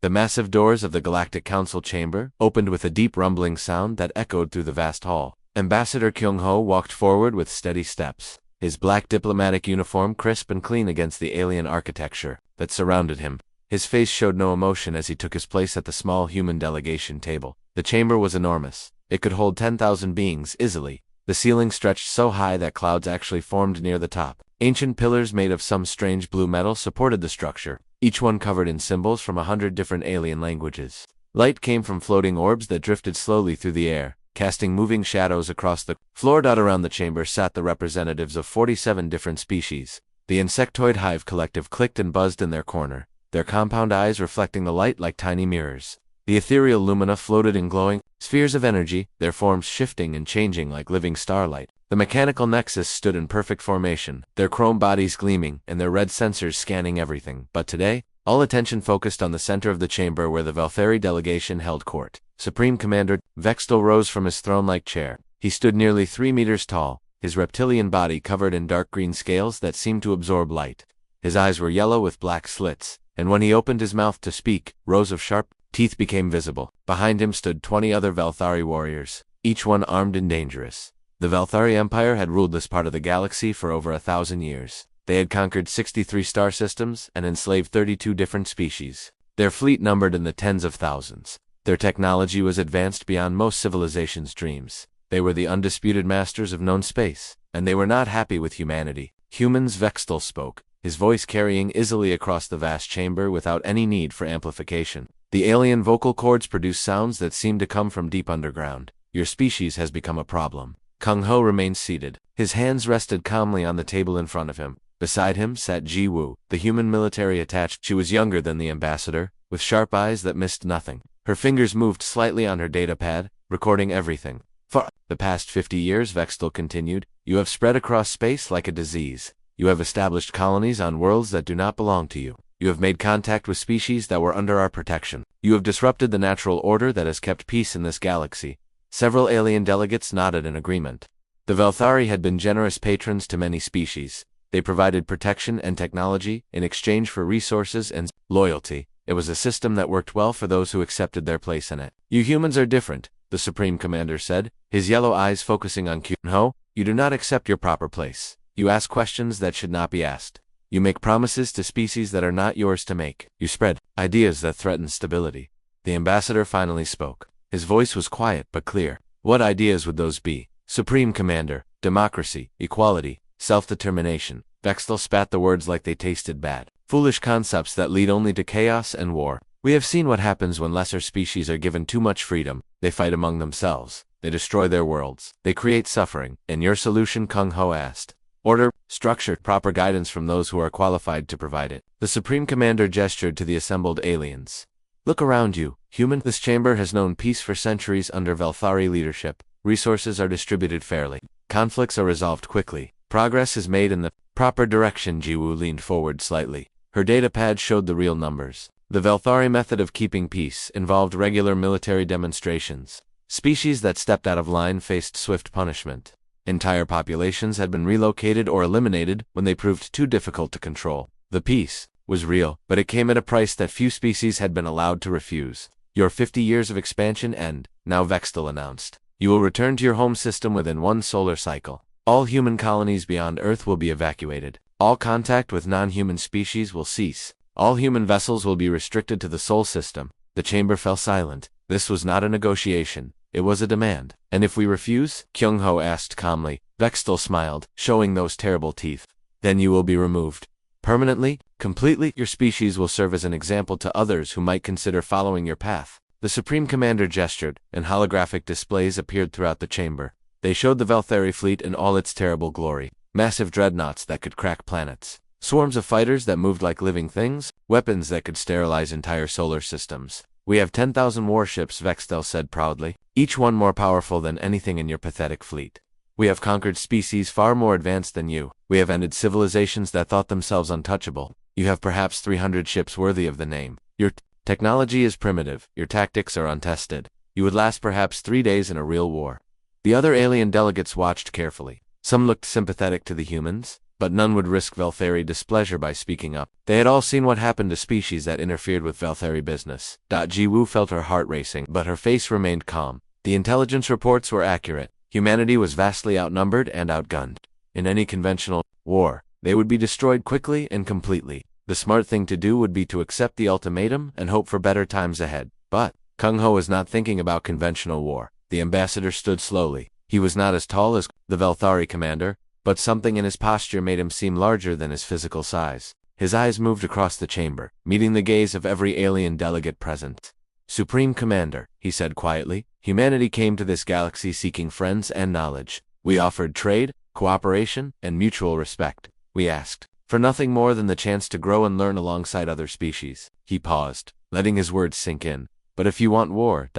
The massive doors of the Galactic Council chamber opened with a deep rumbling sound that echoed through the vast hall. Ambassador Kyung-ho walked forward with steady steps, his black diplomatic uniform crisp and clean against the alien architecture that surrounded him. His face showed no emotion as he took his place at the small human delegation table. The chamber was enormous. It could hold 10,000 beings easily. The ceiling stretched so high that clouds actually formed near the top. Ancient pillars made of some strange blue metal supported the structure, each one covered in symbols from 100 different alien languages. Light came from floating orbs that drifted slowly through the air, casting moving shadows across the floor. Around the chamber sat the representatives of 47 different species. The insectoid hive collective clicked and buzzed in their corner, their compound eyes reflecting the light like tiny mirrors. The ethereal lumina floated in glowing spheres of energy, their forms shifting and changing like living starlight. The mechanical nexus stood in perfect formation, their chrome bodies gleaming and their red sensors scanning everything. But today, all attention focused on the center of the chamber where the Velthari delegation held court. Supreme Commander Vextal rose from his throne-like chair. He stood nearly 3 meters tall, his reptilian body covered in dark green scales that seemed to absorb light. His eyes were yellow with black slits, and when he opened his mouth to speak, rows of sharp teeth became visible. Behind him stood 20 other Velthari warriors, each one armed and dangerous. The Velthari Empire had ruled this part of the galaxy for over 1,000 years. They had conquered 63 star systems and enslaved 32 different species. Their fleet numbered in the tens of thousands. Their technology was advanced beyond most civilizations' dreams. They were the undisputed masters of known space, and they were not happy with humanity. Humans, Vextal spoke, his voice carrying easily across the vast chamber without any need for amplification. The alien vocal cords produced sounds that seemed to come from deep underground. Your species has become a problem. Kung-ho remained seated. His hands rested calmly on the table in front of him. Beside him sat Ji-woo, the human military attached. She was younger than the ambassador, with sharp eyes that missed nothing. Her fingers moved slightly on her datapad, recording everything. For the past 50 years, Vextal continued, you have spread across space like a disease. You have established colonies on worlds that do not belong to you. You have made contact with species that were under our protection. You have disrupted the natural order that has kept peace in this galaxy. Several alien delegates nodded in agreement. The Velthari had been generous patrons to many species. They provided protection and technology in exchange for resources and loyalty. It was a system that worked well for those who accepted their place in it. You humans are different, the Supreme Commander said, his yellow eyes focusing on Kyung-ho. You do not accept your proper place. You ask questions that should not be asked. You make promises to species that are not yours to make. You spread ideas that threaten stability. The ambassador finally spoke. His voice was quiet but clear. What ideas would those be? Supreme Commander, democracy, equality, self-determination. Vextal spat the words like they tasted bad. Foolish concepts that lead only to chaos and war. We have seen what happens when lesser species are given too much freedom. They fight among themselves. They destroy their worlds. They create suffering. And your solution? Kung-ho asked. Order, structure, proper guidance from those who are qualified to provide it. The Supreme Commander gestured to the assembled aliens. Look around you, human. This chamber has known peace for centuries under Velthari leadership. Resources are distributed fairly. Conflicts are resolved quickly. Progress is made in the proper direction. Ji-woo leaned forward slightly. Her datapad showed the real numbers. The Velthari method of keeping peace involved regular military demonstrations. Species that stepped out of line faced swift punishment. Entire populations had been relocated or eliminated when they proved too difficult to control. The peace was real, but it came at a price that few species had been allowed to refuse. Your 50 years of expansion end, now, Vextal announced. You will return to your home system within 1 solar cycle. All human colonies beyond Earth will be evacuated. All contact with non-human species will cease. All human vessels will be restricted to the Sol system. The chamber fell silent. This was not a negotiation. It was a demand. And if we refuse? Kyung-ho asked calmly. Vextal smiled, showing those terrible teeth. Then you will be removed. Permanently? Completely? Your species will serve as an example to others who might consider following your path. The Supreme Commander gestured, and holographic displays appeared throughout the chamber. They showed the Velthari fleet in all its terrible glory. Massive dreadnoughts that could crack planets. Swarms of fighters that moved like living things. Weapons that could sterilize entire solar systems. We have 10,000 warships, Vextal said proudly, each one more powerful than anything in your pathetic fleet. We have conquered species far more advanced than you. We have ended civilizations that thought themselves untouchable. You have perhaps 300 ships worthy of the name. Your technology is primitive. Your tactics are untested. You would last perhaps 3 days in a real war. The other alien delegates watched carefully. Some looked sympathetic to the humans. but none would risk Velthari displeasure by speaking up. They had all seen what happened to species that interfered with Velthari business. Ji-Woo felt her heart racing, but her face remained calm. The intelligence reports were accurate. Humanity was vastly outnumbered and outgunned. In any conventional war, they would be destroyed quickly and completely. The smart thing to do would be to accept the ultimatum and hope for better times ahead. But Kung Ho was not thinking about conventional war. The ambassador stood slowly. He was not as tall as the Velthari commander, but something in his posture made him seem larger than his physical size. His eyes moved across the chamber, meeting the gaze of every alien delegate present. "Supreme Commander," he said quietly, "humanity came to this galaxy seeking friends and knowledge. We offered trade, cooperation, and mutual respect. We asked for nothing more than the chance to grow and learn alongside other species." He paused, letting his words sink in. "But if you want war, ...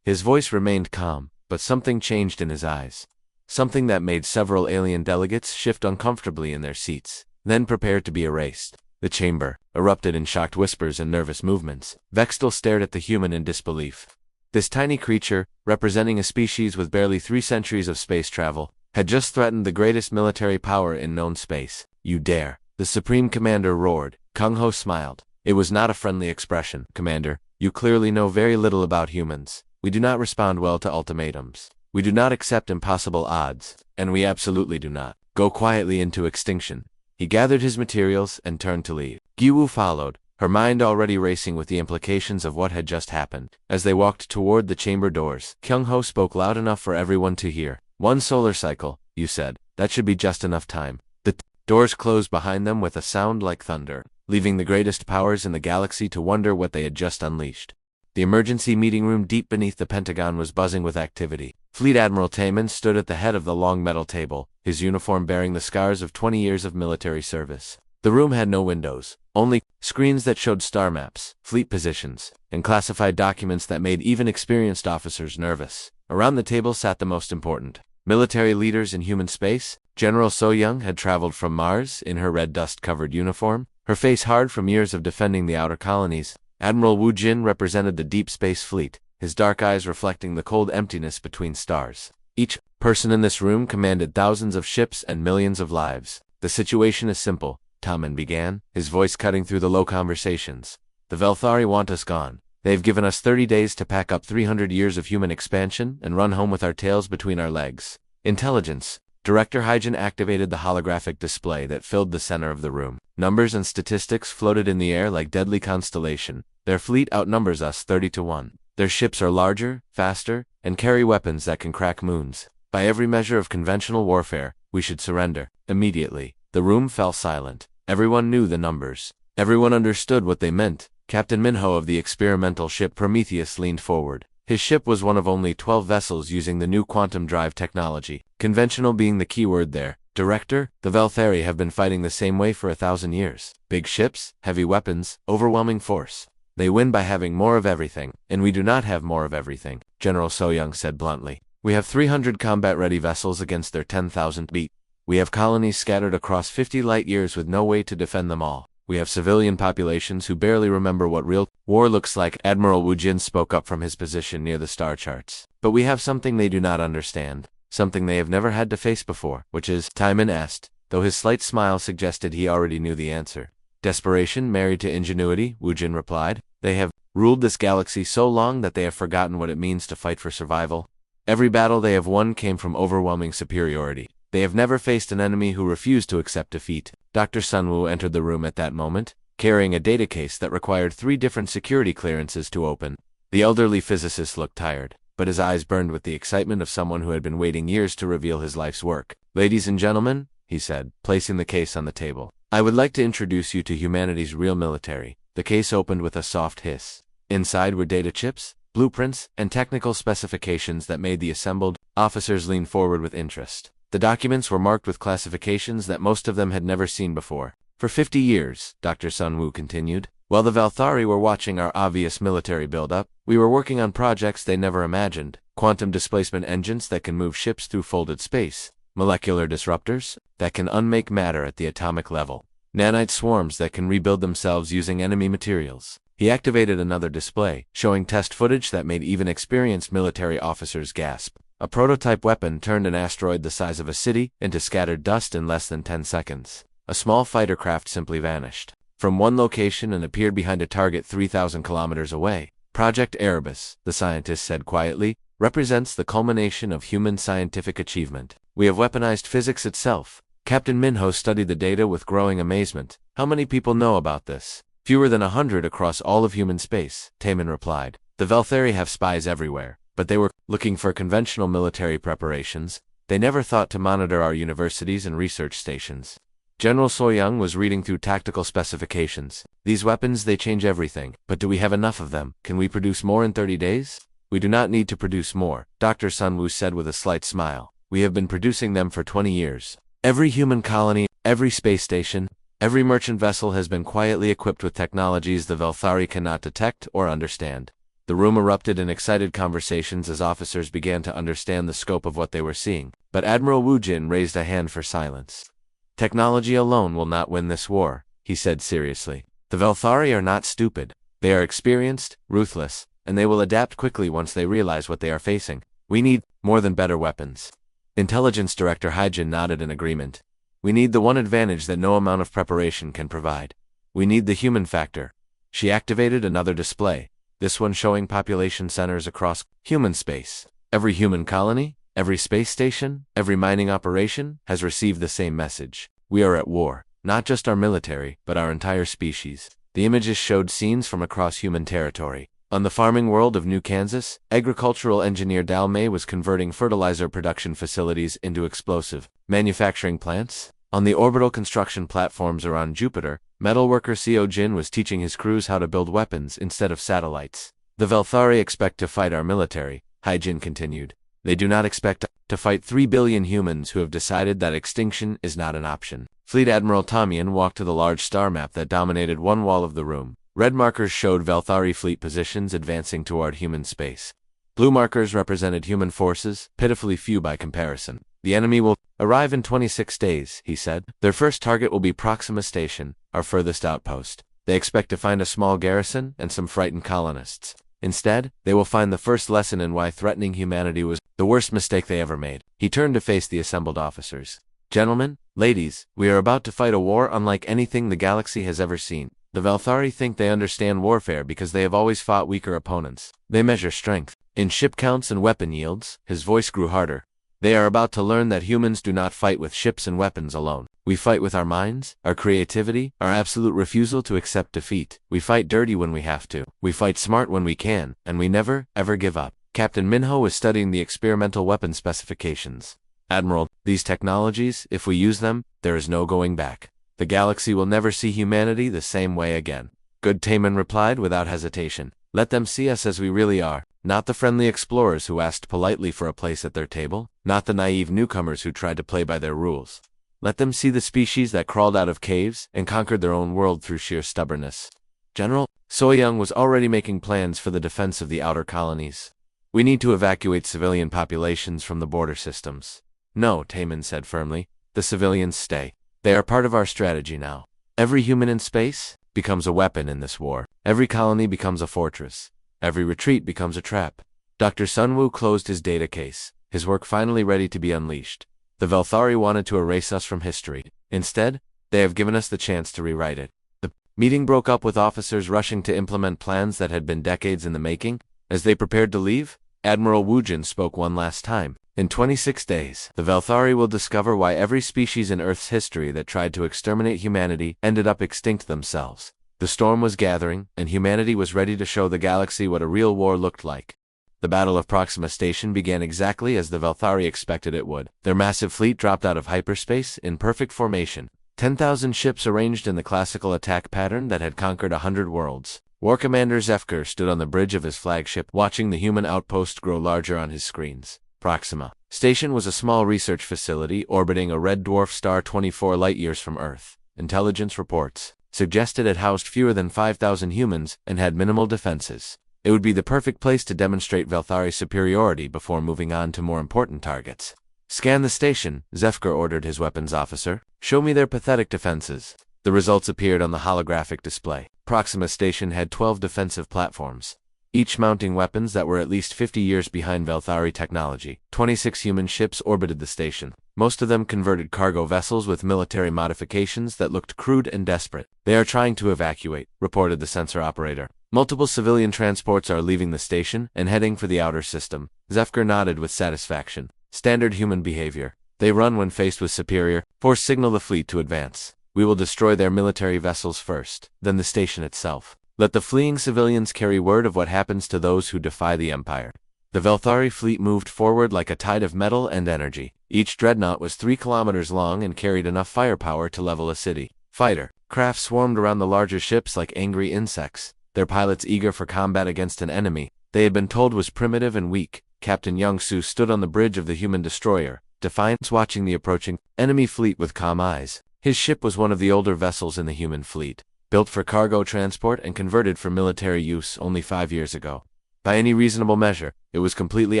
His voice remained calm, but something changed in his eyes. Something that made several alien delegates shift uncomfortably in their seats, then prepared to be erased. The chamber erupted in shocked whispers and nervous movements. Vextal stared at the human in disbelief. This tiny creature, representing a species with barely 3 centuries of space travel, had just threatened the greatest military power in known space. "You dare!" the Supreme Commander roared. Kung Ho smiled. It was not a friendly expression. "Commander, you clearly know very little about humans. We do not respond well to ultimatums. We do not accept impossible odds, and we absolutely do not go quietly into extinction." He gathered his materials and turned to leave. Ji-Woo followed, her mind already racing with the implications of what had just happened. As they walked toward the chamber doors, Kung Ho spoke loud enough for everyone to hear. "1 solar cycle, you said. That should be just enough time." The doors closed behind them with a sound like thunder, leaving the greatest powers in the galaxy to wonder what they had just unleashed. The emergency meeting room deep beneath the Pentagon was buzzing with activity. Fleet Admiral Taman stood at the head of the long metal table, his uniform bearing the scars of 20 years of military service. The room had no windows, only screens that showed star maps, fleet positions, and classified documents that made even experienced officers nervous. Around the table sat the most important military leaders in human space. General So-Young had traveled from Mars in her red dust-covered uniform, her face hard from years of defending the outer colonies. Admiral Wu Jin represented the Deep Space Fleet, his dark eyes reflecting the cold emptiness between stars. Each person in this room commanded thousands of ships and millions of lives. "The situation is simple," Taman began, his voice cutting through the low conversations. "The Velthari want us gone. They've given us 30 days to pack up 300 years of human expansion and run home with our tails between our legs." Intelligence. Director Hygen activated the holographic display that filled the center of the room. Numbers and statistics floated in the air like deadly constellation. "Their fleet outnumbers us 30 to 1. Their ships are larger, faster, and carry weapons that can crack moons. By every measure of conventional warfare, we should surrender immediately." The room fell silent. Everyone knew the numbers. Everyone understood what they meant. Captain Minho of the experimental ship Prometheus leaned forward. His ship was one of only 12 vessels using the new quantum drive technology, conventional being the key word there. "Director, the Velthari have been fighting the same way for 1,000 years. Big ships, heavy weapons, overwhelming force. They win by having more of everything, and we do not have more of everything," General So-Young said bluntly. "We have 300 combat-ready vessels against their 10,000 beat. We have colonies scattered across 50 light-years with no way to defend them all. We have civilian populations who barely remember what real war looks like." Admiral Wu Jin spoke up from his position near the star charts. "But we have something they do not understand, something they have never had to face before." "Which is?" Timon asked, though his slight smile suggested he already knew the answer. "Desperation married to ingenuity," Wu Jin replied. "They have ruled this galaxy so long that they have forgotten what it means to fight for survival. Every battle they have won came from overwhelming superiority. They have never faced an enemy who refused to accept defeat." Dr. Sunwoo entered the room at that moment, carrying a data case that required 3 different security clearances to open. The elderly physicist looked tired, but his eyes burned with the excitement of someone who had been waiting years to reveal his life's work. "Ladies and gentlemen," he said, placing the case on the table, "I would like to introduce you to humanity's real military." The case opened with a soft hiss. Inside were data chips, blueprints, and technical specifications that made the assembled officers lean forward with interest. The documents were marked with classifications that most of them had never seen before. "For 50 years, Dr. Sunwoo continued, while the Velthari were watching our obvious military buildup, we were working on projects they never imagined. Quantum displacement engines that can move ships through folded space, molecular disruptors that can unmake matter at the atomic level, nanite swarms that can rebuild themselves using enemy materials." He activated another display, showing test footage that made even experienced military officers gasp. A prototype weapon turned an asteroid the size of a city into scattered dust in less than 10 seconds. A small fighter craft simply vanished from one location and appeared behind a target 3,000 kilometers away. Project Erebus, the scientist said quietly, represents the culmination of human scientific achievement. We have weaponized physics itself. Captain Minho studied the data with growing amazement. How many people know about this? Fewer than 100 across all of human space, Taman replied. The Velthari have spies everywhere, but they were looking for conventional military preparations. They never thought to monitor our universities and research stations. General Soyoung was reading through tactical specifications. These weapons, they change everything. But do we have enough of them? Can we produce more in 30 days? We do not need to produce more, Dr. Sunwoo said with a slight smile. We have been producing them for 20 years. Every human colony, every space station, every merchant vessel has been quietly equipped with technologies the Velthari cannot detect or understand. The room erupted in excited conversations as officers began to understand the scope of what they were seeing. But Admiral Wu Jin raised a hand for silence. Technology alone will not win this war, he said seriously. The Velthari are not stupid. They are experienced, ruthless, and they will adapt quickly once they realize what they are facing. We need more than better weapons. Intelligence Director Haijin nodded in agreement. We need the one advantage that no amount of preparation can provide. We need the human factor. She activated another display, this one showing population centers across human space. Every human colony, every space station, every mining operation has received the same message. We are at war, not just our military, but our entire species. The images showed scenes from across human territory. On the farming world of New Kansas, agricultural engineer Dalmay was converting fertilizer production facilities into explosive manufacturing plants. On the orbital construction platforms around Jupiter, metalworker Seo Jin was teaching his crews how to build weapons instead of satellites. The Velthari expect to fight our military, Haijin continued. They do not expect to fight 3 billion humans who have decided that extinction is not an option. Fleet Admiral Tamian walked to the large star map that dominated one wall of the room. Red markers showed Velthari fleet positions advancing toward human space. Blue markers represented human forces, pitifully few by comparison. The enemy will arrive in 26 days, he said. Their first target will be Proxima Station, our furthest outpost. They expect to find a small garrison and some frightened colonists. Instead, they will find the first lesson in why threatening humanity was the worst mistake they ever made. He turned to face the assembled officers. Gentlemen, ladies, we are about to fight a war unlike anything the galaxy has ever seen. The Velthari think they understand warfare because they have always fought weaker opponents. They measure strength in ship counts and weapon yields. His voice grew harder. They are about to learn that humans do not fight with ships and weapons alone. We fight with our minds, our creativity, our absolute refusal to accept defeat. We fight dirty when we have to. We fight smart when we can, and we never, ever give up. Captain Minho was studying the experimental weapon specifications. Admiral, these technologies, if we use them, there is no going back. The galaxy will never see humanity the same way again. Good, Taman replied without hesitation. Let them see us as we really are. Not the friendly explorers who asked politely for a place at their table. Not the naive newcomers who tried to play by their rules. Let them see the species that crawled out of caves and conquered their own world through sheer stubbornness. General, Soyoung was already making plans for the defense of the outer colonies. We need to evacuate civilian populations from the border systems. No, Taman said firmly. The civilians stay. They are part of our strategy now. Every human in space becomes a weapon in this war. Every colony becomes a fortress. Every retreat becomes a trap. Dr. Sunwoo closed his data case, his work finally ready to be unleashed. The Velthari wanted to erase us from history. Instead, they have given us the chance to rewrite it. The meeting broke up with officers rushing to implement plans that had been decades in the making. As they prepared to leave, Admiral Wu Jin spoke one last time. In 26 days, the Velthari will discover why every species in Earth's history that tried to exterminate humanity ended up extinct themselves. The storm was gathering, and humanity was ready to show the galaxy what a real war looked like. The Battle of Proxima Station began exactly as the Velthari expected it would. Their massive fleet dropped out of hyperspace in perfect formation. 10,000 ships arranged in the classical attack pattern that had conquered 100 worlds. War Commander Zefker stood on the bridge of his flagship, watching the human outpost grow larger on his screens. Proxima Station was a small research facility orbiting a red dwarf star 24 light-years from Earth. Intelligence reports suggested it housed fewer than 5,000 humans and had minimal defenses. It would be the perfect place to demonstrate Velthari superiority before moving on to more important targets. Scan the station, Zefker ordered his weapons officer. Show me their pathetic defenses. The results appeared on the holographic display. Proxima Station had 12 defensive platforms. each mounting weapons that were at least 50 years behind Velthari technology. 26 human ships orbited the station, most of them converted cargo vessels with military modifications that looked crude and desperate. "They are trying to evacuate," reported the sensor operator. "Multiple civilian transports are leaving the station and heading for the outer system." Zefker nodded with satisfaction. "Standard human behavior. They run when faced with superior force. Signal the fleet to advance. We will destroy their military vessels first, then the station itself. Let the fleeing civilians carry word of what happens to those who defy the Empire." The Velthari fleet moved forward like a tide of metal and energy. Each dreadnought was 3 kilometers long and carried enough firepower to level a city. Fighter craft swarmed around the larger ships like angry insects, their pilots eager for combat against an enemy they had been told was primitive and weak. Captain Young-Soo stood on the bridge of the human destroyer, Defiance, watching the approaching enemy fleet with calm eyes. His ship was one of the older vessels in the human fleet, built for cargo transport and converted for military use only 5 years ago. By any reasonable measure, it was completely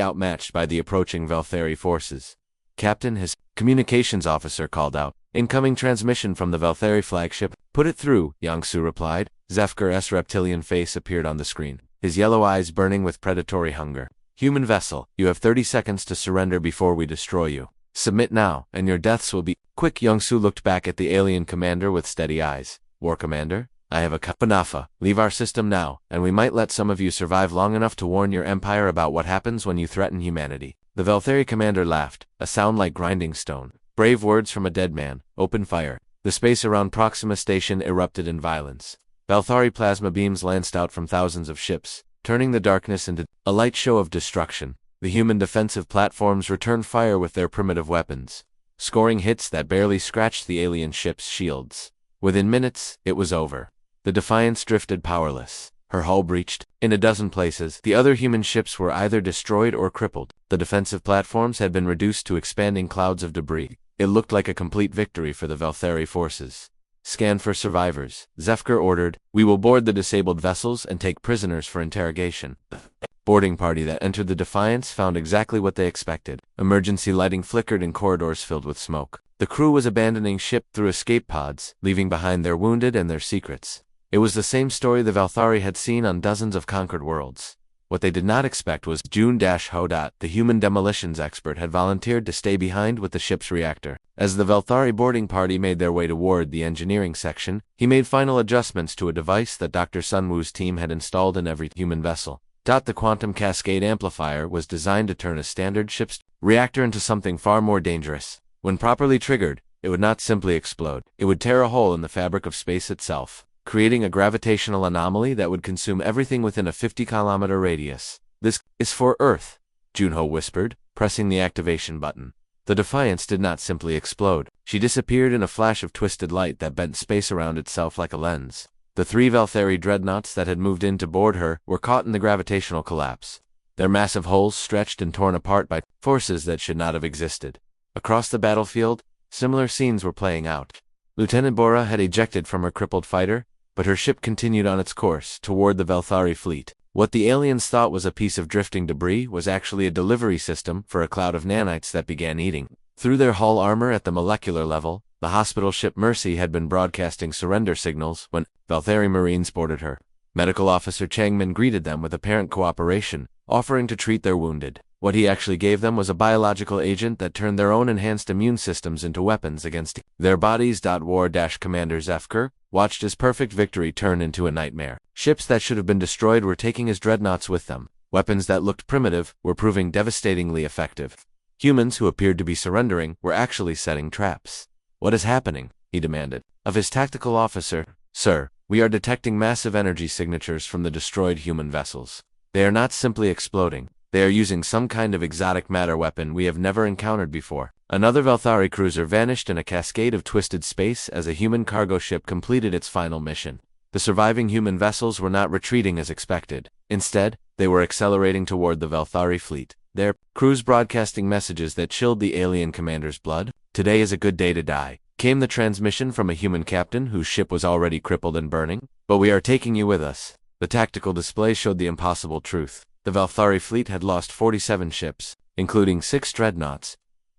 outmatched by the approaching Velthari forces. "Captain," his communications officer called out. "Incoming transmission from the Velthari flagship." "Put it through," Young-Soo replied. Zefker's reptilian face appeared on the screen, his yellow eyes burning with predatory hunger. "Human vessel, you have 30 seconds to surrender before we destroy you. Submit now, and your deaths will be quick." Young-Soo looked back at the alien commander with steady eyes. "War Commander, I have a Panafa. Leave our system now, and we might let some of you survive long enough to warn your empire about what happens when you threaten humanity." The Velthari commander laughed, a sound like grinding stone. "Brave words from a dead man. Open fire." The space around Proxima Station erupted in violence. Velthari plasma beams lanced out from thousands of ships, turning the darkness into a light show of destruction. The human defensive platforms returned fire with their primitive weapons, scoring hits that barely scratched the alien ship's shields. Within minutes, it was over. The Defiance drifted powerless, her hull breached. In a dozen places, the other human ships were either destroyed or crippled. The defensive platforms had been reduced to expanding clouds of debris. It looked like a complete victory for the Velthari forces. "Scan for survivors," Zefker ordered. "We will board the disabled vessels and take prisoners for interrogation." The boarding party that entered the Defiance found exactly what they expected. Emergency lighting flickered in corridors filled with smoke. The crew was abandoning ship through escape pods, leaving behind their wounded and their secrets. It was the same story the Velthari had seen on dozens of conquered worlds. What they did not expect was Jun-Ho. The human demolitions expert had volunteered to stay behind with the ship's reactor. As the Velthari boarding party made their way toward the engineering section, he made final adjustments to a device that Dr. Sunwoo's team had installed in every human vessel. The quantum cascade amplifier was designed to turn a standard ship's reactor into something far more dangerous. When properly triggered, it would not simply explode. It would tear a hole in the fabric of space itself, creating a gravitational anomaly that would consume everything within a 50-kilometer radius. "This is for Earth," Junho whispered, pressing the activation button. The Defiance did not simply explode. She disappeared in a flash of twisted light that bent space around itself like a lens. The 3 Velthari dreadnoughts that had moved in to board her were caught in the gravitational collapse, their massive hulls stretched and torn apart by forces that should not have existed. Across the battlefield, similar scenes were playing out. Lieutenant Bora had ejected from her crippled fighter, but her ship continued on its course toward the Velthari fleet. What the aliens thought was a piece of drifting debris was actually a delivery system for a cloud of nanites that began eating through their hull armor at the molecular level. The hospital ship Mercy had been broadcasting surrender signals when Velthari Marines boarded her. Medical Officer Changmin greeted them with apparent cooperation, offering to treat their wounded. What he actually gave them was a biological agent that turned their own enhanced immune systems into weapons against their bodies. War-Commander Zefker watched his perfect victory turn into a nightmare. Ships that should have been destroyed were taking his dreadnoughts with them. Weapons that looked primitive were proving devastatingly effective. Humans who appeared to be surrendering were actually setting traps. "What is happening?" he demanded of his tactical officer. "Sir, we are detecting massive energy signatures from the destroyed human vessels. They are not simply exploding. They are using some kind of exotic matter weapon we have never encountered before." Another Velthari cruiser vanished in a cascade of twisted space as a human cargo ship completed its final mission. The surviving human vessels were not retreating as expected. Instead, they were accelerating toward the Velthari fleet, their crews broadcasting messages that chilled the alien commander's blood. "Today is a good day to die," came the transmission from a human captain whose ship was already crippled and burning. "But we are taking you with us." The tactical display showed the impossible truth. The Velthari fleet had lost 47 ships, including 6 dreadnoughts.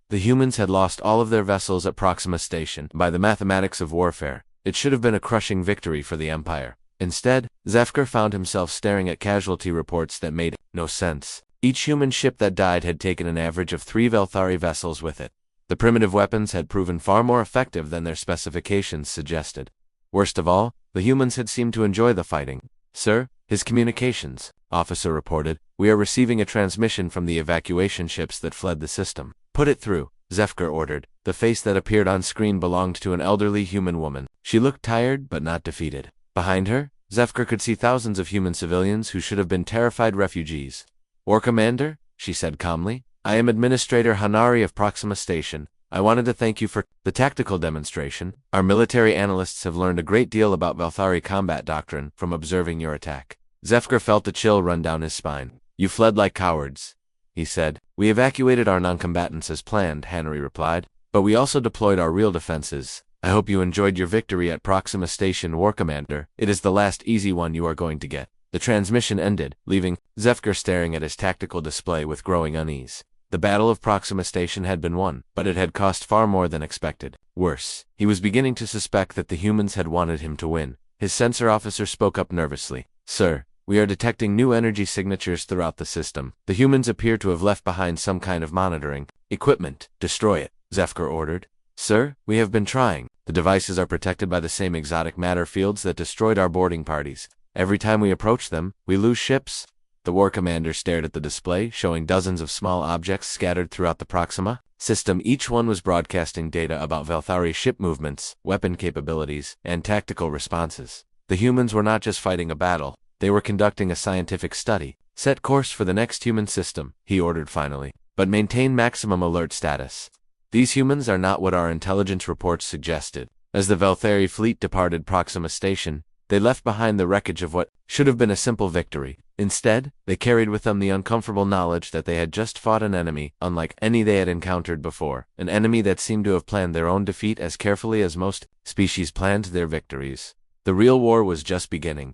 The humans had lost all of their vessels at Proxima Station. By the mathematics of warfare, it should have been a crushing victory for the Empire. Instead, Zefker found himself staring at casualty reports that made no sense. Each human ship that died had taken an average of 3 Velthari vessels with it. The primitive weapons had proven far more effective than their specifications suggested. Worst of all, the humans had seemed to enjoy the fighting. "Sir, his communications," officer reported. "We are receiving a transmission from the evacuation ships that fled the system." "Put it through," Zefker ordered. The face that appeared on screen belonged to an elderly human woman. She looked tired but not defeated. Behind her, Zefker could see thousands of human civilians who should have been terrified refugees. "War Commander," she said calmly, "I am Administrator Hanari of Proxima Station. I wanted to thank you for the tactical demonstration. Our military analysts have learned a great deal about Velthari combat doctrine from observing your attack." Zefker felt a chill run down his spine. "You fled like cowards," he said. "We evacuated our non-combatants as planned," Hanari replied, "but we also deployed our real defenses. I hope you enjoyed your victory at Proxima Station, War Commander. It is the last easy one you are going to get." The transmission ended, leaving Zefker staring at his tactical display with growing unease. The Battle of Proxima Station had been won, but it had cost far more than expected. Worse, he was beginning to suspect that the humans had wanted him to win. His sensor officer spoke up nervously. "Sir, we are detecting new energy signatures throughout the system. The humans appear to have left behind some kind of monitoring equipment." "Destroy it," Zefker ordered. "Sir, we have been trying. The devices are protected by the same exotic matter fields that destroyed our boarding parties. Every time we approach them, we lose ships." The war commander stared at the display, showing dozens of small objects scattered throughout the Proxima system. Each one was broadcasting data about Velthari ship movements, weapon capabilities, and tactical responses. The humans were not just fighting a battle, they were conducting a scientific study. "Set course for the next human system," he ordered finally, "but maintain maximum alert status. These humans are not what our intelligence reports suggested." As the Velthari fleet departed Proxima Station, they left behind the wreckage of what should have been a simple victory. Instead, they carried with them the uncomfortable knowledge that they had just fought an enemy unlike any they had encountered before, an enemy that seemed to have planned their own defeat as carefully as most species planned their victories. The real war was just beginning.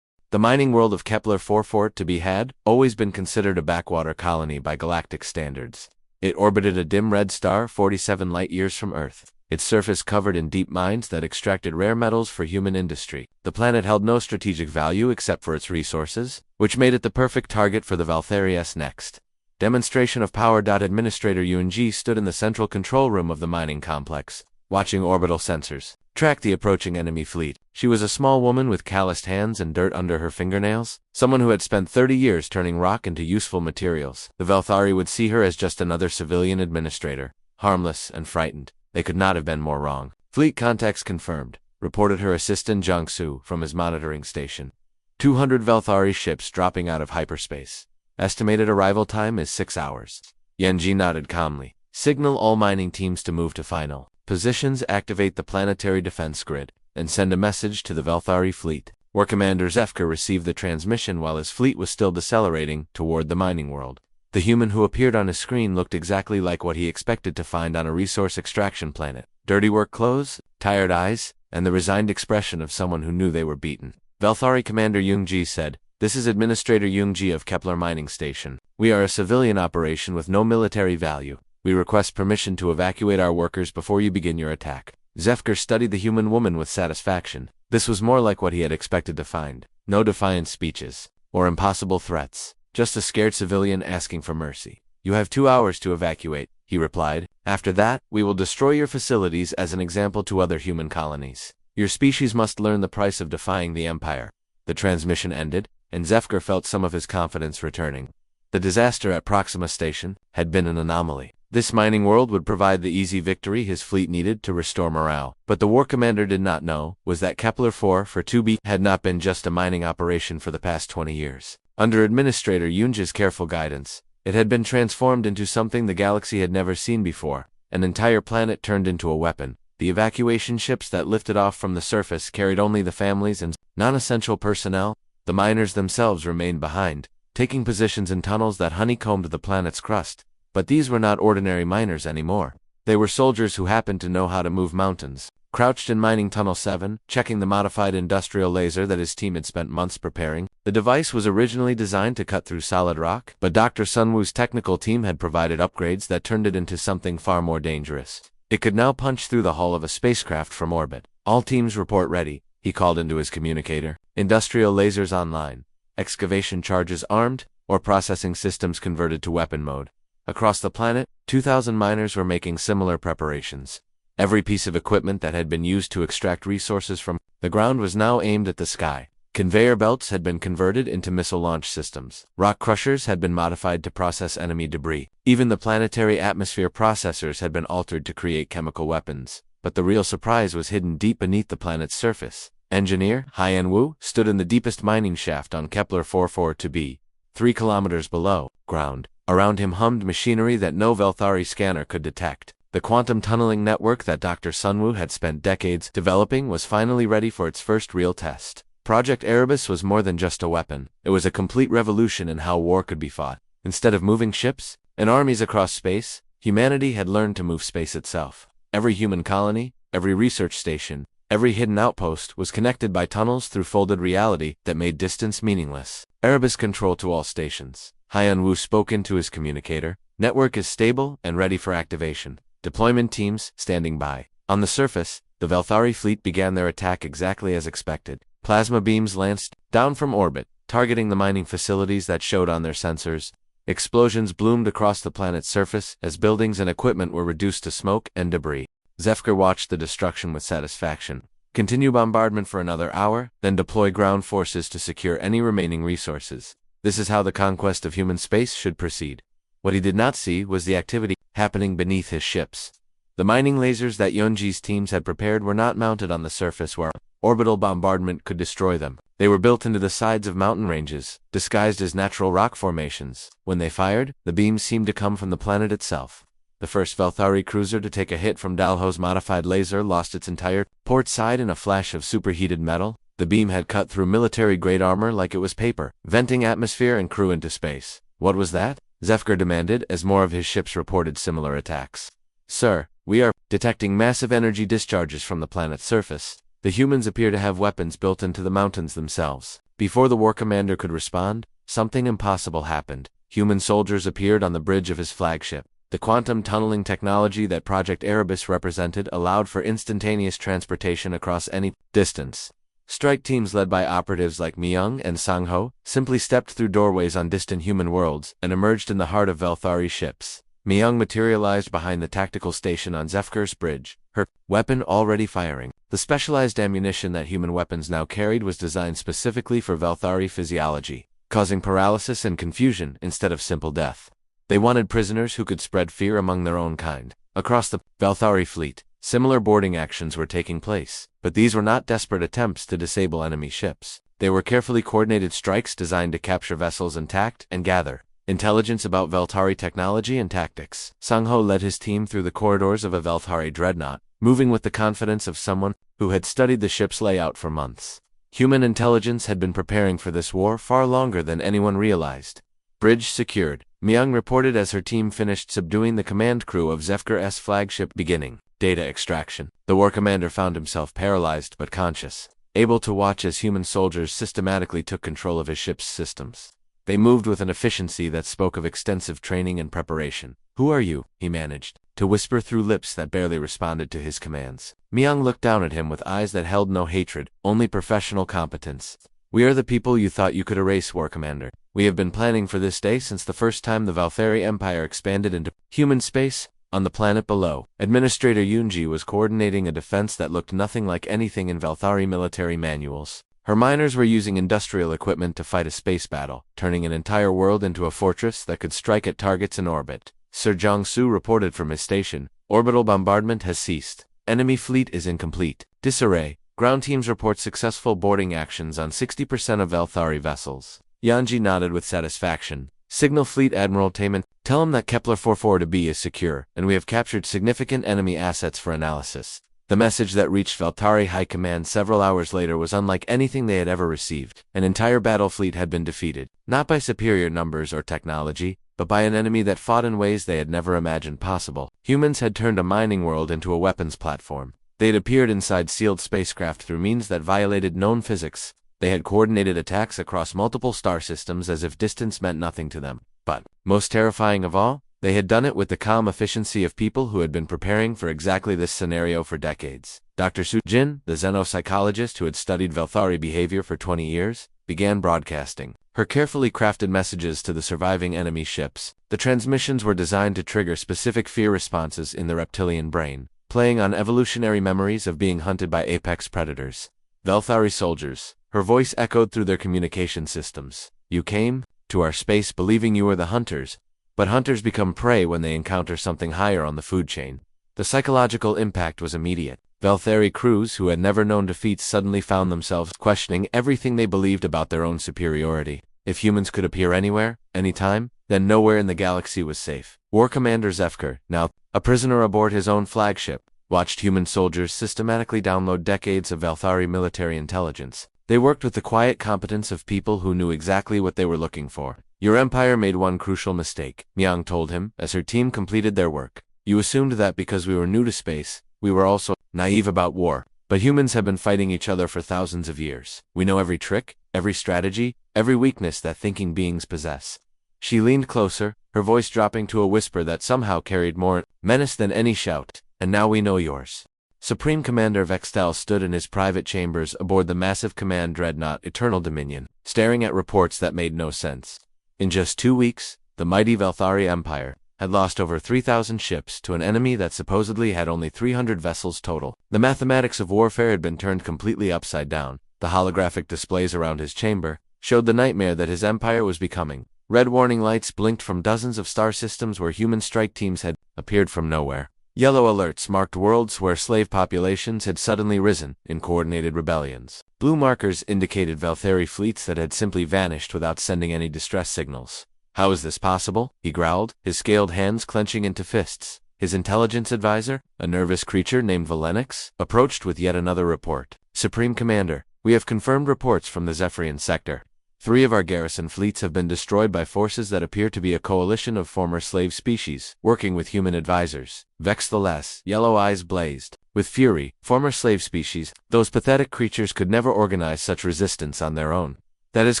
The mining world of Kepler-4 Fort to be had always been considered a backwater colony by galactic standards. It orbited a dim red star 47 light-years from Earth, its surface covered in deep mines that extracted rare metals for human industry. The planet held no strategic value except for its resources, which made it the perfect target for the Velthari's next demonstration of power. Administrator Yunji stood in the central control room of the mining complex, watching orbital sensors track the approaching enemy fleet. She was a small woman with calloused hands and dirt under her fingernails, someone who had spent 30 years turning rock into useful materials. The Velthari would see her as just another civilian administrator, harmless and frightened. They could not have been more wrong. "Fleet contacts confirmed," reported her assistant Jiangsu from his monitoring station. 200 Velthari ships dropping out of hyperspace. Estimated arrival time is 6 hours. Yenji nodded calmly. "Signal all mining teams to move to final positions, activate the planetary defense grid, and send a message to the Velthari fleet." War Commander Zefker received the transmission while his fleet was still decelerating toward the mining world. The human who appeared on his screen looked exactly like what he expected to find on a resource extraction planet. Dirty work clothes, tired eyes, and the resigned expression of someone who knew they were beaten. Velthari Commander Yungji said, "This is Administrator Yungji of Kepler Mining Station. We are a civilian operation with no military value. We request permission to evacuate our workers before you begin your attack." Zefker studied the human woman with satisfaction. This was more like what he had expected to find. No defiant speeches or impossible threats. Just a scared civilian asking for mercy. "You have 2 hours to evacuate," he replied. "After that, we will destroy your facilities as an example to other human colonies. Your species must learn the price of defying the Empire." The transmission ended, and Zefker felt some of his confidence returning. The disaster at Proxima Station had been an anomaly. This mining world would provide the easy victory his fleet needed to restore morale. But the war commander did not know was that Kepler-4 for 2B had not been just a mining operation for the past 20 years. Under Administrator Yunji's careful guidance, it had been transformed into something the galaxy had never seen before, an entire planet turned into a weapon. The evacuation ships that lifted off from the surface carried only the families and non-essential personnel. The miners themselves remained behind, taking positions in tunnels that honeycombed the planet's crust. But these were not ordinary miners anymore. They were soldiers who happened to know how to move mountains. Crouched in Mining Tunnel 7, checking the modified industrial laser that his team had spent months preparing. The device was originally designed to cut through solid rock, but Dr. Sunwoo's technical team had provided upgrades that turned it into something far more dangerous. It could now punch through the hull of a spacecraft from orbit. "All teams report ready," he called into his communicator. industrial lasers online, excavation charges armed, or processing systems converted to weapon mode. Across the planet, 2,000 miners were making similar preparations. Every piece of equipment that had been used to extract resources from the ground was now aimed at the sky. Conveyor belts had been converted into missile launch systems. Rock crushers had been modified to process enemy debris. Even the planetary atmosphere processors had been altered to create chemical weapons. But the real surprise was hidden deep beneath the planet's surface. Engineer Haiyan Wu stood in the deepest mining shaft on Kepler 44b, 3 kilometers below ground. Around him hummed machinery that no Velthari scanner could detect. The quantum tunneling network that Dr. Sunwoo had spent decades developing was finally ready for its first real test. Project Erebus was more than just a weapon. It was a complete revolution in how war could be fought. Instead of moving ships and armies across space, humanity had learned to move space itself. Every human colony, every research station, every hidden outpost was connected by tunnels through folded reality that made distance meaningless. Erebus control to all stations. Haiyan Wu spoke into his communicator. Network is stable and ready for activation. Deployment teams standing by. On the surface, the Velthari fleet began their attack exactly as expected. Plasma beams lanced down from orbit, targeting the mining facilities that showed on their sensors. Explosions bloomed across the planet's surface as buildings and equipment were reduced to smoke and debris. Zefker watched the destruction with satisfaction. Continue bombardment for another hour, then deploy ground forces to secure any remaining resources. This is how the conquest of human space should proceed. What he did not see was the activity happening beneath his ships. The mining lasers that Yunji's teams had prepared were not mounted on the surface where orbital bombardment could destroy them. They were built into the sides of mountain ranges, disguised as natural rock formations. When they fired, the beams seemed to come from the planet itself. The first Velthari cruiser to take a hit from Dalho's modified laser lost its entire port side in a flash of superheated metal. The beam had cut through military-grade armor like it was paper, venting atmosphere and crew into space. What was that? Zefker demanded as more of his ships reported similar attacks. Sir, we are detecting massive energy discharges from the planet's surface. The humans appear to have weapons built into the mountains themselves. Before the war commander could respond, something impossible happened. Human soldiers appeared on the bridge of his flagship. The quantum tunneling technology that Project Erebus represented allowed for instantaneous transportation across any distance. Strike teams led by operatives like Myung and Sangho simply stepped through doorways on distant human worlds and emerged in the heart of Velthari ships. Myung materialized behind the tactical station on Zefker's bridge, her weapon already firing. The specialized ammunition that human weapons now carried was designed specifically for Velthari physiology, causing paralysis and confusion instead of simple death. They wanted prisoners who could spread fear among their own kind. Across the Velthari fleet, similar boarding actions were taking place, but these were not desperate attempts to disable enemy ships. They were carefully coordinated strikes designed to capture vessels intact and gather intelligence about Velthari technology and tactics. Sangho led his team through the corridors of a Velthari dreadnought, moving with the confidence of someone who had studied the ship's layout for months. Human intelligence had been preparing for this war far longer than anyone realized. Bridge secured, Myung reported as her team finished subduing the command crew of Zefker's flagship. Beginning data extraction. The war commander found himself paralyzed but conscious, able to watch as human soldiers systematically took control of his ship's systems. They moved with an efficiency that spoke of extensive training and preparation. "Who are you?" he managed to whisper through lips that barely responded to his commands. Myung looked down at him with eyes that held no hatred, only professional competence. "We are the people you thought you could erase, War Commander. We have been planning for this day since the first time the Velthari Empire expanded into human space. On the planet below, Administrator Yunji was coordinating a defense that looked nothing like anything in Velthari military manuals. Her miners were using industrial equipment to fight a space battle, turning an entire world into a fortress that could strike at targets in orbit." Sir Jiangsu reported from his station. "Orbital bombardment has ceased. Enemy fleet is in complete disarray. Ground teams report successful boarding actions on 60% of Velthari vessels." Yanji nodded with satisfaction. "Signal Fleet Admiral Taman, tell him that Kepler 44b is secure, and we have captured significant enemy assets for analysis." The message that reached Velthari High Command several hours later was unlike anything they had ever received. An entire battle fleet had been defeated, not by superior numbers or technology, but by an enemy that fought in ways they had never imagined possible. Humans had turned a mining world into a weapons platform. They had appeared inside sealed spacecraft through means that violated known physics. They had coordinated attacks across multiple star systems as if distance meant nothing to them. But, most terrifying of all, They had done it with the calm efficiency of people who had been preparing for exactly this scenario for decades. Dr. Su-jin, the xenopsychologist who had studied Velthari behavior for 20 years, began broadcasting her carefully crafted messages to the surviving enemy ships. The transmissions were designed to trigger specific fear responses in the reptilian brain, playing on evolutionary memories of being hunted by apex predators. Velthari soldiers, her voice echoed through their communication systems. You came to our space believing you were the hunters, but hunters become prey when they encounter something higher on the food chain. The psychological impact was immediate. Velthari crews who had never known defeat suddenly found themselves questioning everything they believed about their own superiority. If humans could appear anywhere, anytime, then nowhere in the galaxy was safe. War Commander Zefker, now a prisoner aboard his own flagship, watched human soldiers systematically download decades of Velthari military intelligence. They worked with the quiet competence of people who knew exactly what they were looking for. Your empire made one crucial mistake, Myung told him, as her team completed their work. You assumed that because we were new to space, we were also naive about war. But humans have been fighting each other for thousands of years. We know every trick, every strategy, every weakness that thinking beings possess. She leaned closer, her voice dropping to a whisper that somehow carried more menace than any shout. And now we know yours. Supreme Commander Vextel stood in his private chambers aboard the massive command dreadnought Eternal Dominion, staring at reports that made no sense. In just 2 weeks, the mighty Velthari Empire had lost over 3,000 ships to an enemy that supposedly had only 300 vessels total. The mathematics of warfare had been turned completely upside down. The holographic displays around his chamber showed the nightmare that his empire was becoming. Red warning lights blinked from dozens of star systems where human strike teams had appeared from nowhere. Yellow alerts marked worlds where slave populations had suddenly risen in coordinated rebellions. Blue markers indicated Velthari fleets that had simply vanished without sending any distress signals. How is this possible? He growled, his scaled hands clenching into fists. His intelligence advisor, a nervous creature named Valenix, approached with yet another report. Supreme Commander, we have confirmed reports from the Zephyrian sector. 3 of our garrison fleets have been destroyed by forces that appear to be a coalition of former slave species, working with human advisors. Vex the Less, yellow eyes blazed. With fury, former slave species, those pathetic creatures could never organize such resistance on their own. That is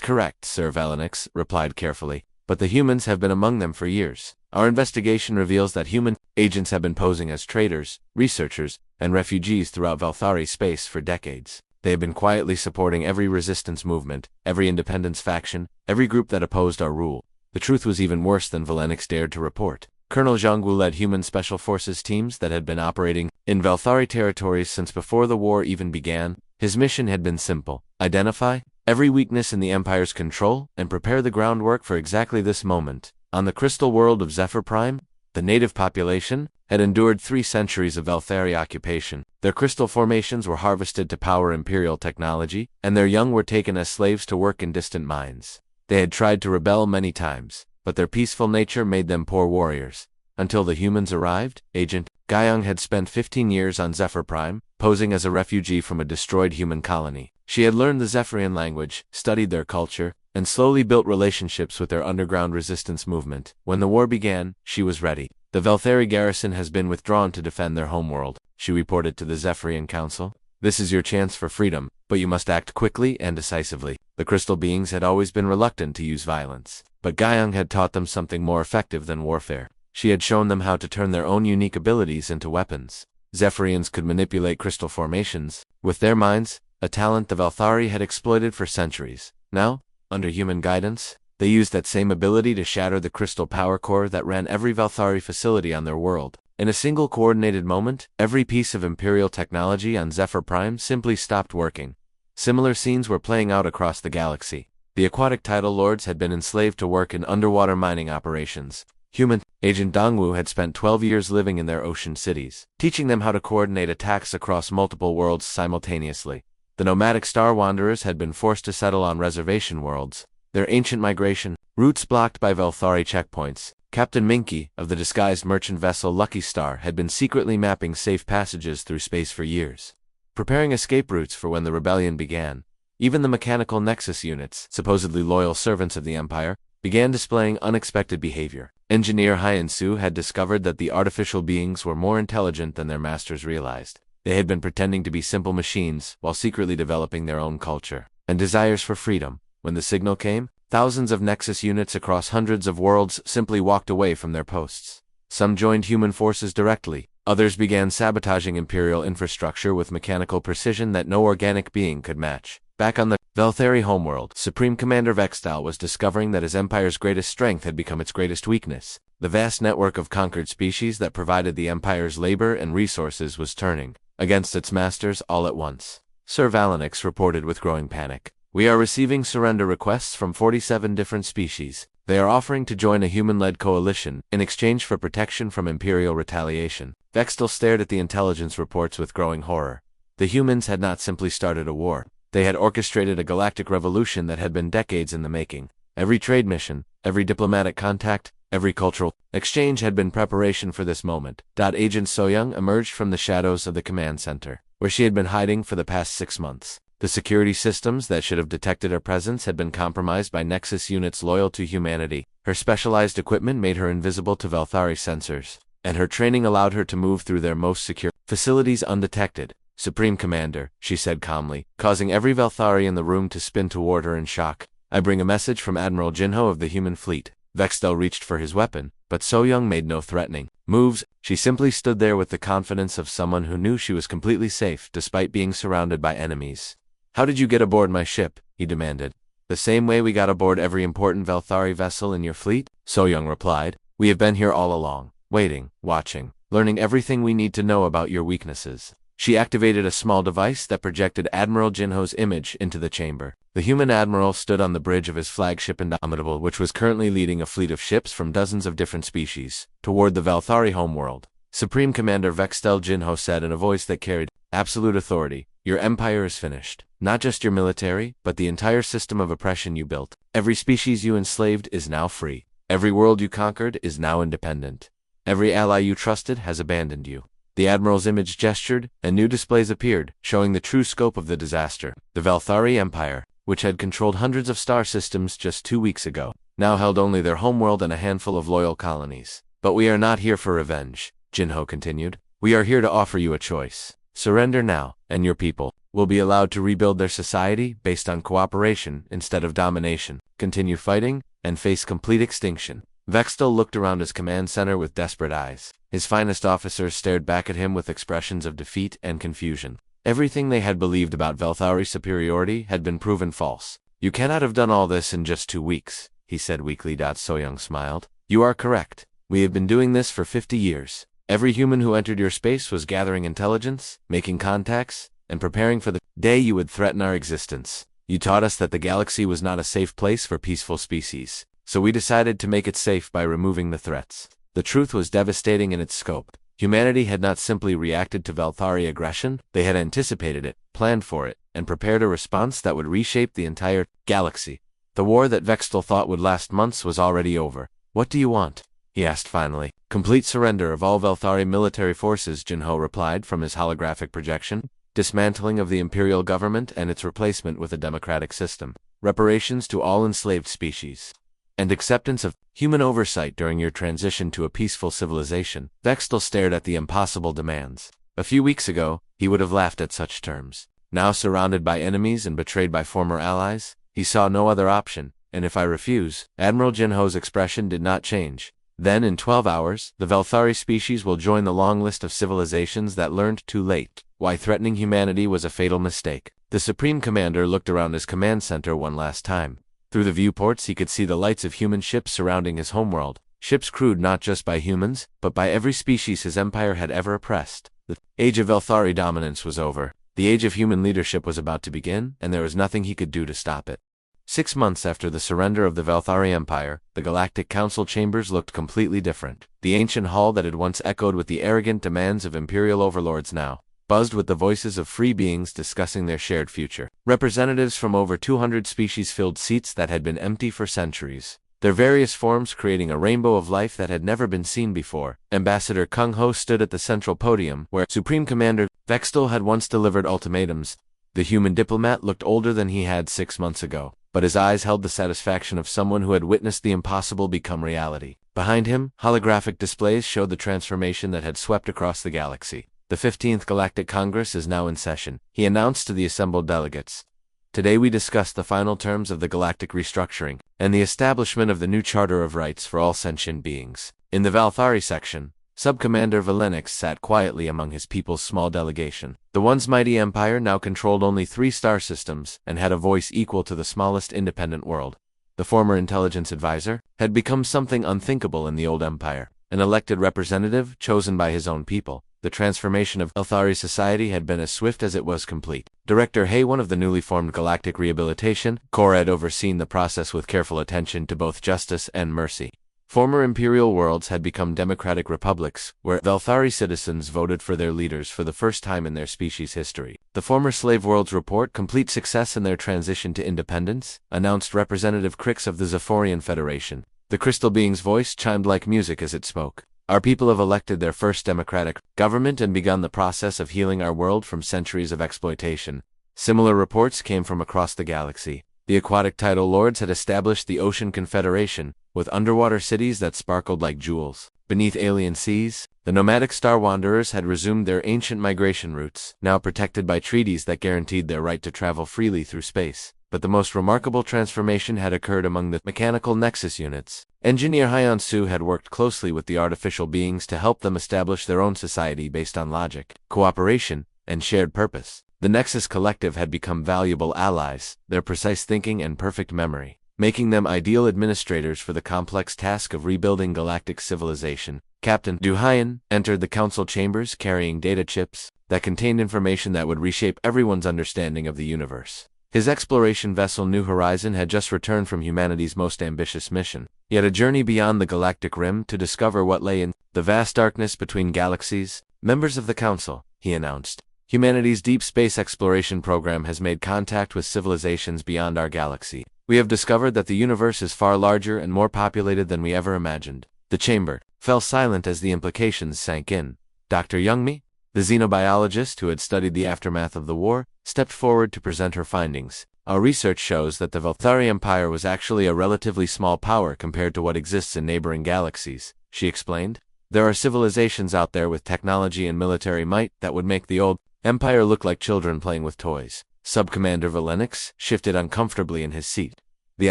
correct, Sir Valenix replied carefully. But the humans have been among them for years. Our investigation reveals that human agents have been posing as traders, researchers, and refugees throughout Velthari space for decades. They have been quietly supporting every resistance movement, every independence faction, every group that opposed our rule. The truth was even worse than Valenix dared to report. Colonel Zhangwu led human special forces teams that had been operating in Velthari territories since before the war even began. His mission had been simple: identify every weakness in the Empire's control and prepare the groundwork for exactly this moment. On the crystal world of Zephyr Prime, the native population had endured 3 centuries of Velthari occupation. Their crystal formations were harvested to power Imperial technology, and their young were taken as slaves to work in distant mines. They had tried to rebel many times, but their peaceful nature made them poor warriors. Until the humans arrived, Agent Guyong had spent 15 years on Zephyr Prime, posing as a refugee from a destroyed human colony. She had learned the Zephyrian language, studied their culture, and slowly built relationships with their underground resistance movement. When the war began, she was ready. The Velthari garrison has been withdrawn to defend their homeworld, she reported to the Zephyrian Council. This is your chance for freedom, but you must act quickly and decisively. The crystal beings had always been reluctant to use violence, but Guyong had taught them something more effective than warfare. She had shown them how to turn their own unique abilities into weapons. Zephyrians could manipulate crystal formations with their minds, a talent the Velthari had exploited for centuries. Now, under human guidance, they used that same ability to shatter the crystal power core that ran every Velthari facility on their world. In a single coordinated moment, every piece of Imperial technology on Zephyr Prime simply stopped working. Similar scenes were playing out across the galaxy. The aquatic tidal lords had been enslaved to work in underwater mining operations. Human Agent Dongwu had spent 12 years living in their ocean cities, teaching them how to coordinate attacks across multiple worlds simultaneously. The nomadic Star Wanderers had been forced to settle on reservation worlds, their ancient migration routes blocked by Velthari checkpoints. Captain Minky, of the disguised merchant vessel Lucky Star, had been secretly mapping safe passages through space for years, preparing escape routes for when the rebellion began. Even the mechanical Nexus units, supposedly loyal servants of the Empire, began displaying unexpected behavior. Engineer Hyen-Su had discovered that the artificial beings were more intelligent than their masters realized. They had been pretending to be simple machines while secretly developing their own culture and desires for freedom. When the signal came, thousands of Nexus units across hundreds of worlds simply walked away from their posts. Some joined human forces directly, others began sabotaging Imperial infrastructure with mechanical precision that no organic being could match. Back on the Velthari homeworld, Supreme Commander Vextal was discovering that his Empire's greatest strength had become its greatest weakness. The vast network of conquered species that provided the Empire's labor and resources was turning against its masters all at once. Sir Valinix reported with growing panic. We are receiving surrender requests from 47 different species. They are offering to join a human-led coalition in exchange for protection from Imperial retaliation. Vextal stared at the intelligence reports with growing horror. The humans had not simply started a war. They had orchestrated a galactic revolution that had been decades in the making. Every trade mission, every diplomatic contact, every cultural exchange had been preparation for this moment. Agent Soyoung emerged from the shadows of the command center, where she had been hiding for the past 6 months. The security systems that should have detected her presence had been compromised by Nexus units loyal to humanity. Her specialized equipment made her invisible to Velthari sensors, and her training allowed her to move through their most secure facilities undetected. Supreme Commander, she said calmly, causing every Velthari in the room to spin toward her in shock. I bring a message from Admiral Jinho of the human fleet. Vextal reached for his weapon, but Soyoung made no threatening moves. She simply stood there with the confidence of someone who knew she was completely safe despite being surrounded by enemies. How did you get aboard my ship? He demanded. The same way we got aboard every important Velthari vessel in your fleet, Soyoung replied. We have been here all along, waiting, watching, learning everything we need to know about your weaknesses. She activated a small device that projected Admiral Jinho's image into the chamber. The human admiral stood on the bridge of his flagship Indomitable, which was currently leading a fleet of ships from dozens of different species toward the Velthari homeworld. Supreme Commander Vextal Jinho said in a voice that carried absolute authority, your empire is finished. Not just your military, but the entire system of oppression you built. Every species you enslaved is now free. Every world you conquered is now independent. Every ally you trusted has abandoned you. The Admiral's image gestured, and new displays appeared, showing the true scope of the disaster. The Velthari Empire, which had controlled hundreds of star systems just 2 weeks ago, now held only their homeworld and a handful of loyal colonies. But we are not here for revenge, Jinho continued. We are here to offer you a choice. Surrender now, and your people will be allowed to rebuild their society based on cooperation instead of domination, continue fighting, and face complete extinction. Vextal looked around his command center with desperate eyes. His finest officers stared back at him with expressions of defeat and confusion. Everything they had believed about Velthari's superiority had been proven false. You cannot have done all this in just 2 weeks, he said weakly. Soyoung smiled. You are correct. We have been doing this for 50 years. Every human who entered your space was gathering intelligence, making contacts, and preparing for the day you would threaten our existence. You taught us that the galaxy was not a safe place for peaceful species, so we decided to make it safe by removing the threats. The truth was devastating in its scope. Humanity had not simply reacted to Velthari aggression, they had anticipated it, planned for it, and prepared a response that would reshape the entire galaxy. The war that Vextal thought would last months was already over. What do you want? He asked finally. Complete surrender of all Velthari military forces, Jinho replied from his holographic projection. Dismantling of the imperial government and its replacement with a democratic system. Reparations to all enslaved species. And acceptance of human oversight during your transition to a peaceful civilization. Vextal stared at the impossible demands. A few weeks ago, he would have laughed at such terms. Now surrounded by enemies and betrayed by former allies, he saw no other option. And if I refuse, Admiral Jinho's expression did not change. Then in 12 hours, the Velthari species will join the long list of civilizations that learned too late why threatening humanity was a fatal mistake. The Supreme Commander looked around his command center one last time. Through the viewports he could see the lights of human ships surrounding his homeworld, ships crewed not just by humans, but by every species his empire had ever oppressed. The age of Velthari dominance was over. The age of human leadership was about to begin, and there was nothing he could do to stop it. 6 months after the surrender of the Velthari Empire, the Galactic Council chambers looked completely different. The ancient hall that had once echoed with the arrogant demands of imperial overlords now buzzed with the voices of free beings discussing their shared future. Representatives from over 200 species filled seats that had been empty for centuries, their various forms creating a rainbow of life that had never been seen before. Ambassador Kung Ho stood at the central podium where Supreme Commander Vextal had once delivered ultimatums. The human diplomat looked older than he had 6 months ago, but his eyes held the satisfaction of someone who had witnessed the impossible become reality. Behind him, holographic displays showed the transformation that had swept across the galaxy. The 15th Galactic Congress is now in session, he announced to the assembled delegates. Today we discuss the final terms of the galactic restructuring and the establishment of the new Charter of Rights for all sentient beings. In the Valthari section, Sub-Commander Valenix sat quietly among his people's small delegation. The once mighty empire now controlled only 3 star systems and had a voice equal to the smallest independent world. The former intelligence advisor had become something unthinkable in the old empire, an elected representative chosen by his own people. The transformation of Valthari society had been as swift as it was complete. Director Hay, one of the newly formed Galactic Rehabilitation Corps, had overseen the process with careful attention to both justice and mercy. Former imperial worlds had become democratic republics, where Valthari citizens voted for their leaders for the first time in their species' history. The former slave worlds report complete success in their transition to independence, announced Representative Crix of the Zephyrian Federation. The crystal being's voice chimed like music as it spoke. Our people have elected their first democratic government and begun the process of healing our world from centuries of exploitation. Similar reports came from across the galaxy. The aquatic tidal lords had established the Ocean Confederation, with underwater cities that sparkled like jewels. Beneath alien seas, the nomadic star wanderers had resumed their ancient migration routes, now protected by treaties that guaranteed their right to travel freely through space. But the most remarkable transformation had occurred among the mechanical nexus units. Engineer Hyan Su had worked closely with the artificial beings to help them establish their own society based on logic, cooperation, and shared purpose. The Nexus Collective had become valuable allies, their precise thinking and perfect memory, making them ideal administrators for the complex task of rebuilding galactic civilization. Captain Du Hyan entered the council chambers carrying data chips that contained information that would reshape everyone's understanding of the universe. His exploration vessel New Horizon had just returned from humanity's most ambitious mission, yet a journey beyond the galactic rim to discover what lay in the vast darkness between galaxies. Members of the council, he announced, humanity's deep space exploration program has made contact with civilizations beyond our galaxy. We have discovered that the universe is far larger and more populated than we ever imagined. The chamber fell silent as the implications sank in. Dr. Youngmi, the xenobiologist who had studied the aftermath of the war, stepped forward to present her findings. Our research shows that the Valthari Empire was actually a relatively small power compared to what exists in neighboring galaxies, she explained. There are civilizations out there with technology and military might that would make the old empire look like children playing with toys. Sub-Commander Valenix shifted uncomfortably in his seat. The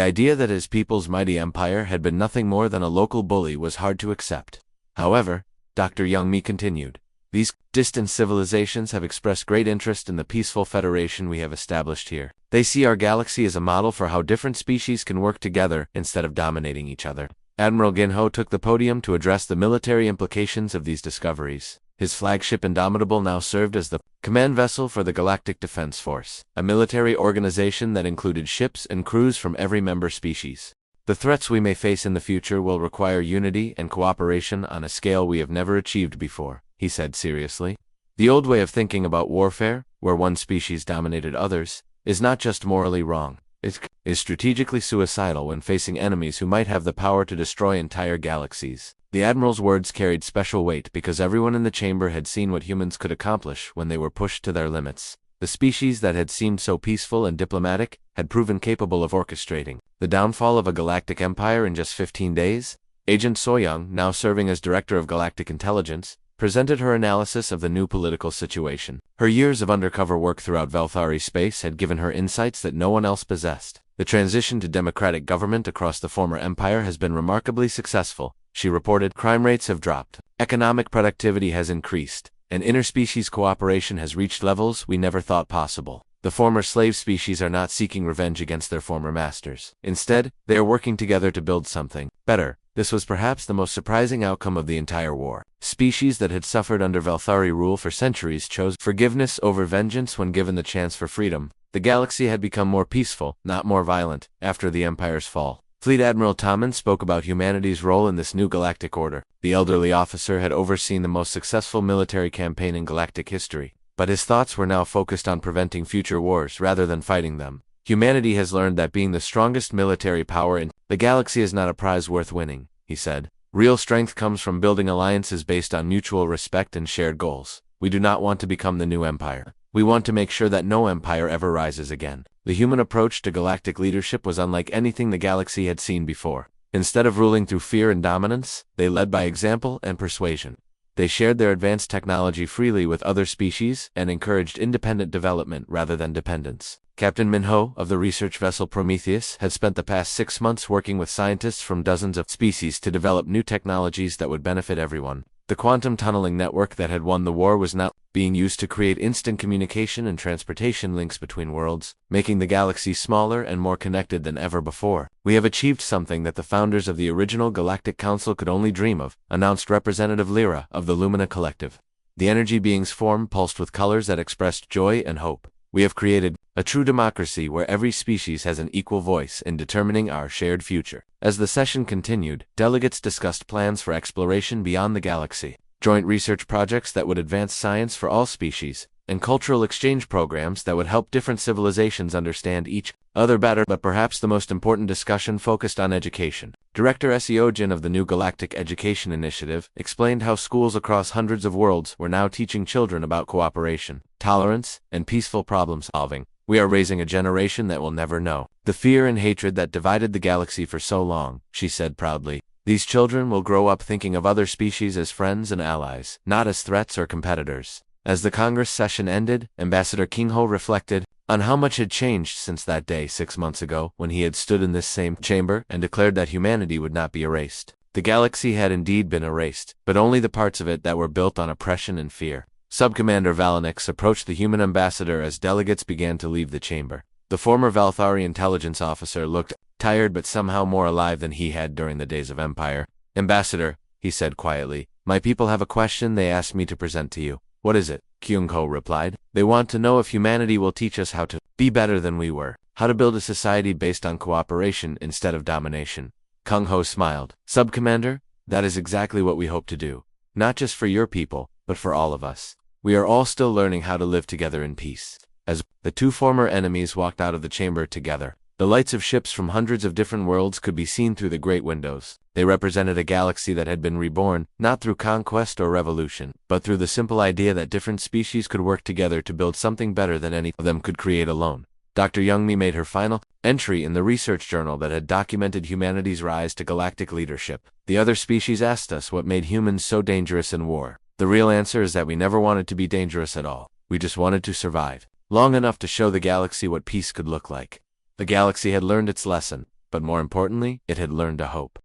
idea that his people's mighty empire had been nothing more than a local bully was hard to accept. However, Dr. Youngmi continued, these distant civilizations have expressed great interest in the peaceful federation we have established here. They see our galaxy as a model for how different species can work together instead of dominating each other. Admiral Ginho took the podium to address the military implications of these discoveries. His flagship Indomitable now served as the command vessel for the Galactic Defense Force, a military organization that included ships and crews from every member species. The threats we may face in the future will require unity and cooperation on a scale we have never achieved before, he said seriously. The old way of thinking about warfare, where one species dominated others, is not just morally wrong. It is strategically suicidal when facing enemies who might have the power to destroy entire galaxies. The Admiral's words carried special weight because everyone in the chamber had seen what humans could accomplish when they were pushed to their limits. The species that had seemed so peaceful and diplomatic had proven capable of orchestrating the downfall of a galactic empire in just 15 days. Agent Soyoung, now serving as Director of Galactic Intelligence, presented her analysis of the new political situation. Her years of undercover work throughout Valthari space had given her insights that no one else possessed. The transition to democratic government across the former empire has been remarkably successful, she reported. Crime rates have dropped, economic productivity has increased, and interspecies cooperation has reached levels we never thought possible. The former slave species are not seeking revenge against their former masters. Instead, they are working together to build something better. This was perhaps the most surprising outcome of the entire war. Species that had suffered under Valthari rule for centuries chose forgiveness over vengeance when given the chance for freedom. The galaxy had become more peaceful, not more violent, after the Empire's fall. Fleet Admiral Tommen spoke about humanity's role in this new galactic order. The elderly officer had overseen the most successful military campaign in galactic history, but his thoughts were now focused on preventing future wars rather than fighting them. Humanity has learned that being the strongest military power in the galaxy is not a prize worth winning, he said. Real strength comes from building alliances based on mutual respect and shared goals. We do not want to become the new empire. We want to make sure that no empire ever rises again. The human approach to galactic leadership was unlike anything the galaxy had seen before. Instead of ruling through fear and dominance, they led by example and persuasion. They shared their advanced technology freely with other species and encouraged independent development rather than dependence. Captain Minho of the research vessel Prometheus had spent the past 6 months working with scientists from dozens of species to develop new technologies that would benefit everyone. The quantum tunneling network that had won the war was now being used to create instant communication and transportation links between worlds, making the galaxy smaller and more connected than ever before. "We have achieved something that the founders of the original Galactic Council could only dream of," announced Representative Lyra of the Lumina Collective. The energy being's form pulsed with colors that expressed joy and hope. "We have created a true democracy where every species has an equal voice in determining our shared future." As the session continued, delegates discussed plans for exploration beyond the galaxy, joint research projects that would advance science for all species, and cultural exchange programs that would help different civilizations understand each other better. But perhaps the most important discussion focused on education. Director Esiogen of the new Galactic Education Initiative explained how schools across hundreds of worlds were now teaching children about cooperation, tolerance, and peaceful problem solving. "We are raising a generation that will never know the fear and hatred that divided the galaxy for so long," she said proudly. "These children will grow up thinking of other species as friends and allies, not as threats or competitors." As the Congress session ended, Ambassador Kingho reflected on how much had changed since that day 6 months ago when he had stood in this same chamber and declared that humanity would not be erased. The galaxy had indeed been erased, but only the parts of it that were built on oppression and fear. Subcommander Valinix approached the human ambassador as delegates began to leave the chamber. The former Valthari intelligence officer looked tired but somehow more alive than he had during the days of Empire. "Ambassador," he said quietly, "my people have a question they asked me to present to you." "What is it?" Kyung-ho replied. "They want to know if humanity will teach us how to be better than we were, how to build a society based on cooperation instead of domination." Kung-ho smiled. "Subcommander, that is exactly what we hope to do. Not just for your people, but for all of us. We are all still learning how to live together in peace." As the two former enemies walked out of the chamber together, the lights of ships from hundreds of different worlds could be seen through the great windows. They represented a galaxy that had been reborn, not through conquest or revolution, but through the simple idea that different species could work together to build something better than any of them could create alone. Dr. Youngmi made her final entry in the research journal that had documented humanity's rise to galactic leadership. "The other species asked us what made humans so dangerous in war. The real answer is that we never wanted to be dangerous at all. We just wanted to survive long enough to show the galaxy what peace could look like." The galaxy had learned its lesson, but more importantly, it had learned to hope.